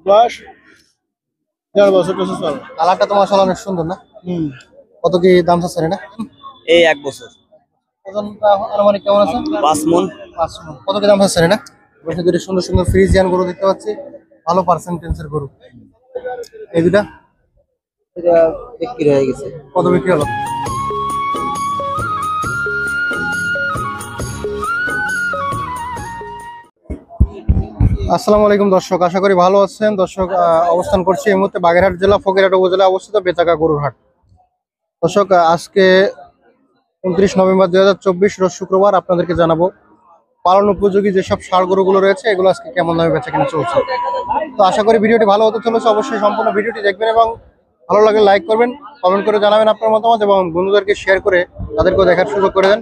বয়স 1.5 বছর টসে চলে। কালারটা তো মাশাআল্লাহ অনেক সুন্দর না? কত কি দাম চাচ্ছেন এটা? এই 1 বছর। ওজনটা আনুমানিক কেমন আছে? 5 মণ। 5 মণ। কত কি দাম চাচ্ছেন এটা? পাশে দুটো সুন্দর সুন্দর ফ্রিজিয়ান গরু দেখতে পাচ্ছি, ভালো পার্সেন্টেজের গরু। এই দুটা এটা বিক্রি হয়ে গেছে। কত বিক্রি হলো? আসসালামু আলাইকুম দর্শক, আশা করি ভালো আছেন। দর্শক অবস্থান করছি এই মুহূর্তে বাগেরহাট জেলা ফকিরহাট উপজেলায় অবস্থিত বেচাকা গরুর হাট। দর্শক আজকে 29 নভেম্বর 2024 রোজ শুক্রবার আপনাদেরকে জানাবো পালন উপযোগী যেসব ষাঁড় গরুগুলো রয়েছে এগুলো আজকে কেমন দামে বেচা কিনা চলছে। তো আশা করি ভিডিওটি ভালো হতে চলেছে, অবশ্যই সম্পূর্ণ ভিডিওটি দেখবেন এবং ভালো লাগলে লাইক করবেন, কমেন্ট করে জানাবেন আপনার মতামত এবং বন্ধুদেরকে শেয়ার করে তাদেরকেও দেখার সুযোগ করে দেন।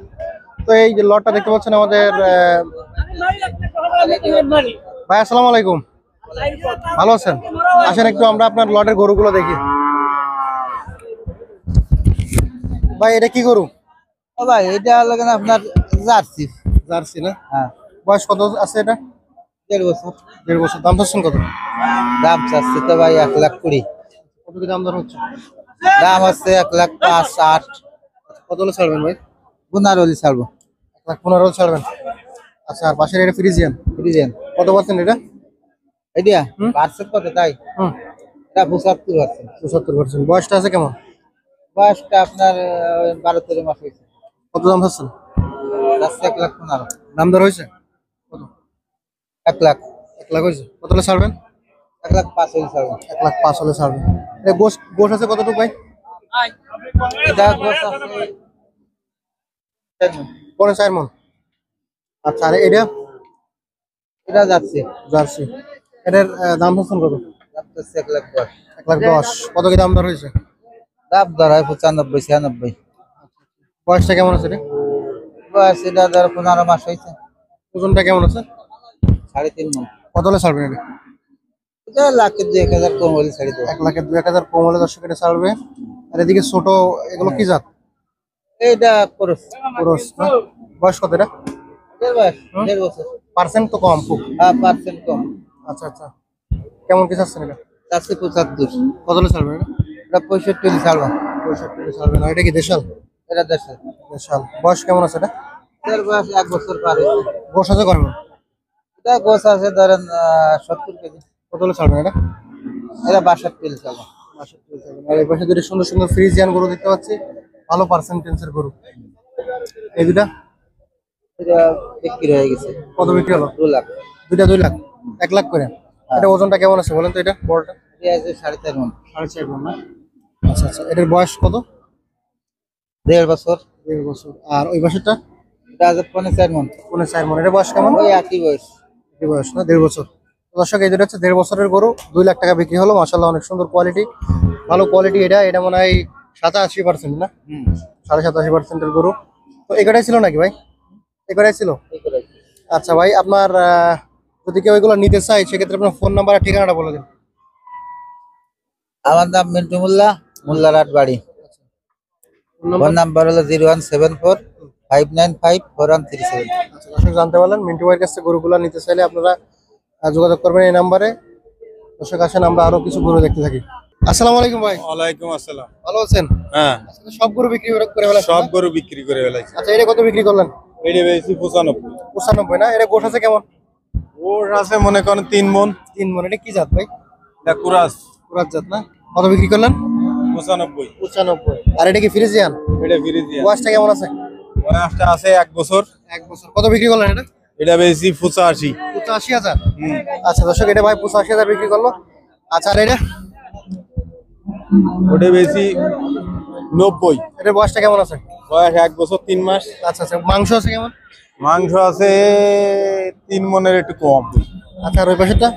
তো এই যে লটটা দেখতে পাচ্ছেন আমাদের ভাই, আসসালামু আলাইকুম, ভালো আছেন? আসেন একটু আমরা আপনার লটের গরুগুলো দেখি। ভাই এটা কি গরু? ও ভাই এটা লাগেন আপনার জার্সি। জার্সি না? হ্যাঁ। বয়স কত আছে এটা? 1.5 বছর। 1.5 বছর। দাম চাচ্ছেন কত? দাম চাচ্ছে তো ভাই 1,20,000। কত কি দাম দর হচ্ছে? দাম হচ্ছে 1,05,000 8। কত হলে ছাড়বেন ভাই? 15 ছাড়বো। 1,15,000 ছাড়বেন। আচ্ছা, আর পাশের এটা ফ্রিজিয়ান ফ্রিজেন কত পাচ্ছেন এটা? আইডিয়া পার্সেন্ট কত তাই? এটা 75%। 75%। বয়সটা আছে কেমন? বয়সটা আপনার 12-13 মাস হয়েছে। কত দাম চাচ্ছেন? যাচ্ছে 1,15,000। দাম দর হয়েছে কত? 1,00,000। 1 লাখ হয়েছে। কত হলে ছাড়বেন? 1,05,000 ছাড়বো। 1,05,000 হলে ছাড়বেন। এটা গোশ গোশ আছে কতটুকু ভাই? এটা গোছ আছে 4.5 মণ। আচ্ছা, আর এটা? এটা যাচ্ছে জার্সি এটার দাম চাচ্ছেন কত? যাচ্ছে 1,10,000। 1,10,000। কত কি দাম দর হয়েছে? দাম ধর হয় 95-96। বয়সটা কেমন আছে এটা? বয়স এটা ধর 15 মাস হয়েছে। ওজনটা কেমন আছে? 3.5 মণ। কত হলে ছাড়বেন এটা? এটা 1,02,000 কম হলে ছেড়ে দেবো। 1,02,000 কম হলে দর্শক এটা ছাড়বে। আর এদিকে ছোট এগুলো কি জাত? এইটা খরচ। ক্রস না? বয়স কত এটা? 1.5 বছর। পার্সেন্ট তো কম খুব। হ্যাঁ পার্সেন্ট কম। আচ্ছা আচ্ছা, কেমন কি চাচ্ছেন এটা? 475। কত হলে ছাড়বেন এটা? এটা 65 ছাড়বো। 65 হলে ছাড়বেন। আর এটা কি দেশাল? এটা 10। দেশাল। বয়স কেমন আছে এটা? এর বয়স 1 বছর পার হয়েছে। গোশ আছে করবেন? এটা গোছ আছে ধরেন 70 কেজি। কত হলে ছাড়বেন এটা? এটা 62 ছাড়বো। 62 হলে ছাড়বেন। আর এই পাশে দুটো সুন্দর সুন্দর ফ্রিজিয়ান গরু দেখতে পাচ্ছি, ভালো পার্সেন্টেজের গরু। এই দুটা এটা বিক্রি হয়ে গেছে। কত বিক্রি হলো? 2 লাখ। দুইটা 2 লাখ? 1 লাখ করে? এটা ওজনটা কেমন আছে বলেন তো? এটা বড়টা এটা আছে 4.5 মণ। 4.5 মণ না? আচ্ছা আচ্ছা, এটার বয়স কত? 1.5 বছর। 1.5 বছর। আর ওই পাশেরটা? এটা আছে 4.5 মণ। 4.5 মণ। এটার বয়স কেমন? ওই একই বয়স। এই বয়স না? 1.5 বছর। তো দর্শক এই দুটো হচ্ছে 1.5 বছরের গরু, 2 লাখ টাকা বিক্রি হলো। মাশাআল্লাহ অনেক সুন্দর কোয়ালিটি, ভালো কোয়ালিটি। এটা মনে হয় 87% না? 87.5% এর গরু। তো এটাই ছিল নাকি ভাই? এটাই ছিল। আচ্ছা ভাই, আপনার যদি কেউ এগুলো নিতে চায় সেক্ষেত্রে আপনার ফোন নাম্বার আর ঠিকানাটা বলে দিন। আমার নাম মিন্টু মোল্লা, মোল্লারহাট বাড়ি। ফোন নাম্বার হলো 01745954137। আচ্ছা, দর্শক জানতে পারলেন মিন্টু ভাইয়ের কাছে গরুগুলো নিতে চাইলে আপনারা যোগাযোগ করবেন এই নাম্বারে। দর্শক আসেন আমরা আরো কিছু গরু দেখতে থাকি। আসসালামু আলাইকুম ভাই। ওয়ালাইকুম আসসালাম। ভালো আছেন? হ্যাঁ, আজকে সব গরু বিক্রি করে ফেলেছেন সব না? গরু বিক্রি করে ফেলাইছি। আচ্ছা, এটা কত বিক্রি করলেন? এটা বেশি 95। 95 না? এটা গোশ আছে কেমন? ওর আছে মনে করেন 3 মণ। 3 মণ। এটা কি জাত ভাই? এটা কুরাস। পুরাত জাত না? কত বিক্রি করলেন? 95। 95। আর এটা কি ফ্রিজিয়ান? এটা ফ্রিজিয়ান। বয়সটা কেমন আছে? বয়সটা আছে 1 বছর। 1 বছর। কত বিক্রি করলেন এটা? এটা বেশি 85। 85,000। আচ্ছা দর্শক, এটা ভাই 85,000 বিক্রি করলো। আচ্ছা, আর এটা? ওটা বেশি 90। এটার বয়সটা কেমন আছে? বয়স 1 বছর 3 মাস। আচ্ছা আচ্ছা, মাংস আছে কেমন? মাংস আছে 3 মণের একটু কম। আচ্ছা, আর ওই পাশেরটা?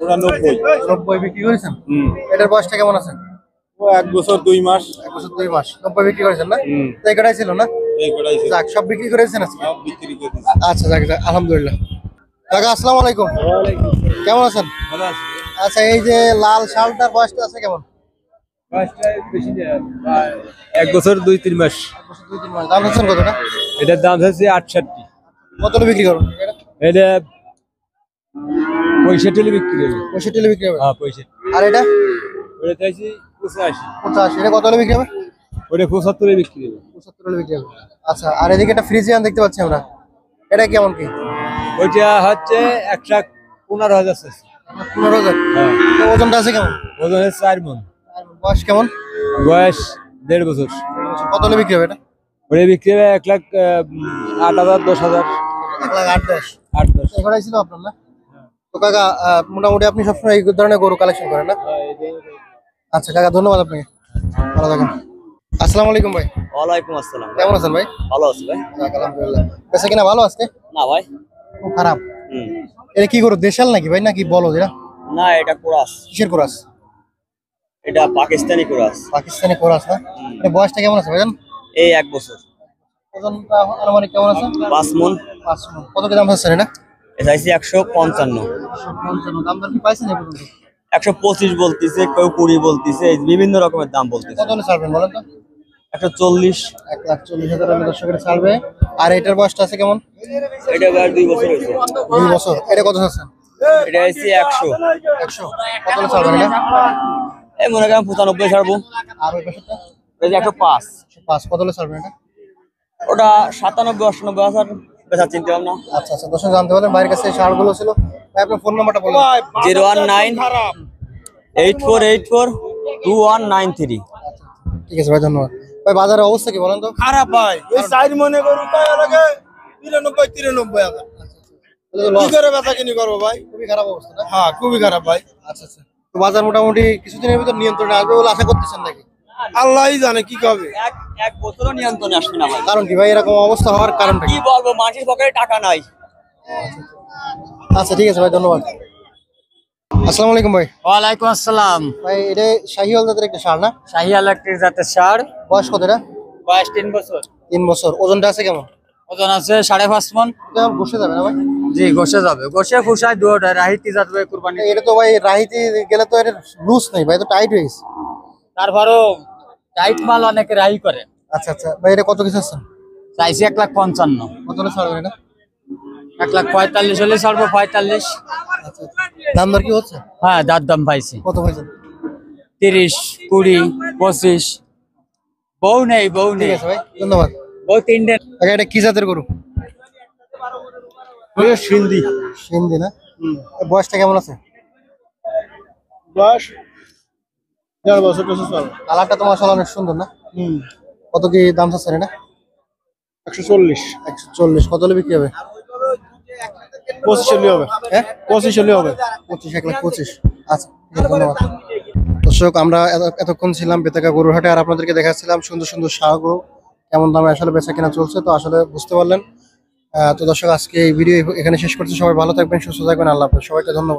ওটা 90। 90 বিক্রি করেছেন? এটার বয়সটা কেমন আছে? ও 1 বছর 2 মাস। 1 বছর 2 মাস। 90 বিক্রি করেছেন না? হুম। তো এটাই ছিল না? এই কটাই ছিল। যাক, সব বিক্রি করেছেন আজকে? সব বিক্রি করে দিছি। আচ্ছা যাক যাক, আলহামদুলিল্লাহ। কাকা আসসালামু আলাইকুম। কেমন আছেন? ভালো আছে। আচ্ছা, এই যে লাল শালটার বয়সটা আছে কেমন? বয়সটা বেশি না, 1 বছর 2-3 মাস। 1 বছর 2-3 মাস। দাম হচ্ছেন কতটা? এটার দাম হচ্ছে 68। কত বিক্রি করুন? এটা 65 বিক্রি হবে। 65 বিক্রি হবে। হ্যাঁ 65। আর এটা ওটা চাইছি 85। 85, এটা কত হলে বিক্রি হবে? ওটা 75 বিক্রি হবে। 75 হলে বিক্রি হবে। আচ্ছা, আর এদিকে একটা ফ্রিজিয়ান দেখতে পাচ্ছি আমরা, এটা কেমন কি? ওইটা হচ্ছে 115,000 চাইছি। 15,000। হ্যাঁ। তো ওজনটা আছে কেমন? ওজন হচ্ছে 4 মণ। আর বয়স কেমন? বয়স 1.5 বছর। কত হলে বিক্রি হবে এটা? ওটা বিক্রি হবে 1,08,000 10,000। 1,08,10,000। 8-10। এগুলাই ছিল আপনার না? তো কাকা মোটামুটি আপনি সবসময় এই ধরনের গরু কালেকশন করেন না? আচ্ছা কাকা, ধন্যবাদ আপনাকে, ভালো থাকেন। আসসালামু আলাইকুম ভাই। ওয়ালাইকুম আসসালাম। কেমন আছেন ভাই? ভালো আছি ভাই। যাক, আলহামদুলিল্লাহ। বেচা কিনা ভালো আজকে? না ভাই। খুব খারাপ। হুম। এটা কি গরু, দেশাল নাকি ভাই নাকি বলো এটা? না এটা কোরাস। কিসের কোরাস? এটা পাকিস্তানি কোরাস। পাকিস্তানি কোরাস না? এটা বয়সটা কেমন আছে ভাইজান? এই 1 বছর। ওজনটা আনুমানিক কেমন আছে? 5 মণ। 5 মণ। কত কি দাম চাচ্ছেন এটা? এটা চাইছি 155। 155। দাম দর কি পাইছেন এই পর্যন্ত? 125 বলতিছে, কেউ 20 বলতিছে, এই বিভিন্ন রকমের দাম বলতিছে। কত হলে ছাড়বেন বলেন তো? 140। 1,40,000 হলে দর্শকের ছাড়বে। আর এটার বয়সটা আছে কেমন? এটা বয়স 2 বছর হয়েছে। 2 বছর। এটা কত চাচ্ছেন? এটা চাইছি 100। 100। কত হলে ছাড়বেন এটা? এই মনে করেন 95 ছাড়বো। আর ওই পাশেরটা? এই যে 105। 5। কত হলে ছাড়বেন এটা? ওটা 97-98,000 বেচা চিন্তা ভাবনা। আচ্ছা আচ্ছা, দর্শক জানতে পারলেন বাইরের কাছে এই ষাঁড়গুলো ছিল। ভাই আপনার ফোন নাম্বারটা বলুন। 019 8484 2193। ঠিক আছে ভাই, ধন্যবাদ ভাই। বাজারের অবস্থা কি বলেন তো? খারাপ ভাই, ওই 4 মনে গরু কয় লাগে 93-93,000। কি করে বেচা কিনি করবো ভাই? খুবই খারাপ অবস্থা না? হ্যাঁ খুবই খারাপ ভাই। আচ্ছা আচ্ছা। তো বাজার মোটামুটি কিছুদিনের ভিতর নিয়ন্ত্রণে আসবে বলে আশা করতেছেন নাকি? আল্লাহই জানে কি হবে। এক বছরও নিয়ন্ত্রণে আসবে না ভাই। কারণ কি ভাই, এরকম অবস্থা হওয়ার কারণটা কি কি? বলবো, মানুষের পকেটে টাকা নাই। আচ্ছা ঠিক আছে ভাই, ধন্যবাদ। আসসালামু আলাইকুম ভাই। ওয়ালাইকুম আসসালাম। ভাই এটা শাহিওয়াল জাতের একটা ষাঁড় না? শাহিয়াল একটি জাতের ষাঁড়, বয়স কত এটা? বয়স 3 বছর। 3 বছর। ওজনটা আছে কেমন? ওজন আছে 5.5 মণ। এটা বসে যাবে না ভাই? জি, গোশে যাবে, গোশে ফুসায় দুয়োটা রাহিতি যাবে কুরবানি। এটা তো ভাই রাহিতে গেলে তো এটা লুজ নেই ভাই, তো টাইট হয়ে গেছে। তারপরও টাইট মাল অনেকে রাহি করে। আচ্ছা আচ্ছা ভাই, এটা কত কিছু আছে? চাইছি 1,55,000। কত হলে ছাড়বেন এটা? 1,45,000 হলে ছাড়বো। 45। আচ্ছা আচ্ছা। দাম দর কি হচ্ছে? হ্যাঁ, দাঁত দাম পাইছি। কত পাইছেন? 30, 20, 25। বউ নেই, বউ ঠিক নেই। আছে ভাই, ধন্যবাদ। বউ 3টে। আচ্ছা, এটা কি জাতের গরু? সিন্ধি সিন্ধি না? বয়সটা কেমন আছে? বয়স 1.5 বছর চলে। কালারটা তো মাশাআল্লাহ অনেক সুন্দর না? কত কি দাম চাচ্ছেন এটা? 140। 140। কত হলে বিক্রি হবে? 25 হলে হবে। হ্যাঁ 25 হলে হবে। 25, 1,25,000। আচ্ছা ঠিক আছে, ধন্যবাদ। দর্শক আমরা এতক্ষণ ছিলাম বেতাকা গরুর হাটে, আর আপনাদেরকে দেখাচ্ছিলাম সুন্দর সুন্দর ষাঁড়গুলো কেমন দামে আসলে বেচা কেনা চলছে। তো আসলে বুঝতে পারলেন। তো দর্শক আজকে এই ভিডিও এখানে শেষ করছি। সবাই ভালো থাকবেন, সুস্থ থাকবেন, আল্লাহ হাফেজ, সবাইকে ধন্যবাদ।